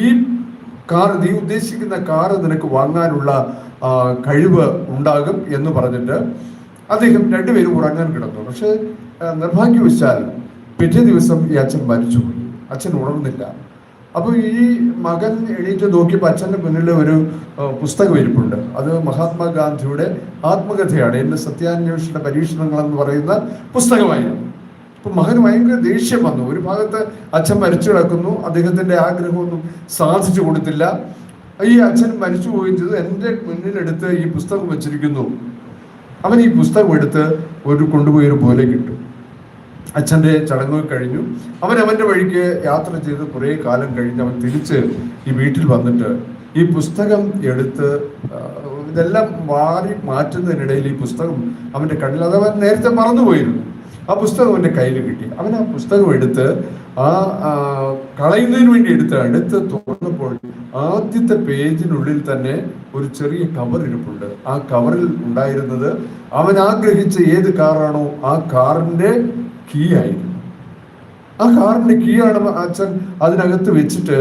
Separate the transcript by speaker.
Speaker 1: ഈ കാർ, നീ ഉദ്ദേശിക്കുന്ന കാറ് നിനക്ക് വാങ്ങാനുള്ള കഴിവ് ഉണ്ടാകും എന്ന് പറഞ്ഞിട്ട് അദ്ദേഹം രണ്ടുപേരും ഉറങ്ങാൻ കിടന്നു. പക്ഷെ നിർഭാഗ്യവശാൽ പിറ്റേ ദിവസം ഈ അച്ഛൻ മരിച്ചുപോയി. അച്ഛൻ ഉണർന്നില്ല. അപ്പൊ ഈ മകൻ എണീറ്റ് നോക്കിയപ്പോൾ അച്ഛൻ്റെ മുന്നിൽ ഒരു പുസ്തകം ഇരിപ്പുണ്ട്. അത് മഹാത്മാഗാന്ധിയുടെ ആത്മകഥയാണ്, എൻ്റെ സത്യാന്വേഷണ പരീക്ഷണങ്ങൾ എന്ന് പറയുന്ന പുസ്തകമായിരുന്നു. അപ്പൊ മകന് ഭയങ്കര ദേഷ്യം വന്നു. ഒരു ഭാഗത്ത് അച്ഛൻ മരിച്ചു കിടക്കുന്നു, അദ്ദേഹത്തിന്റെ ആഗ്രഹമൊന്നും സാധിച്ചു കൊടുത്തില്ല. ഈ അച്ഛൻ മരിച്ചു പോവുകയും ചെയ്തു. എൻ്റെ മുന്നിലെടുത്ത് ഈ പുസ്തകം വെച്ചിരിക്കുന്നു. അവൻ ഈ പുസ്തകം എടുത്ത് കൊണ്ടുപോയി ഒരു പോലെ കിട്ടും. അച്ഛൻ്റെ ചടങ്ങുകൾ കഴിഞ്ഞു. അവൻ്റെ വഴിക്ക് യാത്ര ചെയ്ത് കുറേ കാലം കഴിഞ്ഞ് അവൻ തിരിച്ച് ഈ വീട്ടിൽ വന്നിട്ട് ഈ പുസ്തകം എടുത്ത് ഇതെല്ലാം മാറ്റുന്നതിനിടയിൽ ഈ പുസ്തകം അവൻ്റെ കണ്ണിൽ, അത് അവൻ നേരത്തെ മറന്നുപോയിരുന്നു. ആ പുസ്തകം അവൻ്റെ കയ്യിൽ കിട്ടി. അവൻ ആ പുസ്തകം എടുത്ത് കളയുന്നതിന് വേണ്ടി എടുത്ത് തുറന്നപ്പോൾ ആദ്യത്തെ പേജിനുള്ളിൽ തന്നെ ഒരു ചെറിയ കവർ ഇരിപ്പുണ്ട്. ആ കവറിൽ ഉണ്ടായിരുന്നത് അവൻ ആഗ്രഹിച്ച ഏത് കാറാണോ ആ കാറിന്റെ കീ ആയിരുന്നു. ആ കാറിന്റെ കീ ആണ് അച്ഛൻ അതിനകത്ത് വെച്ചിട്ട്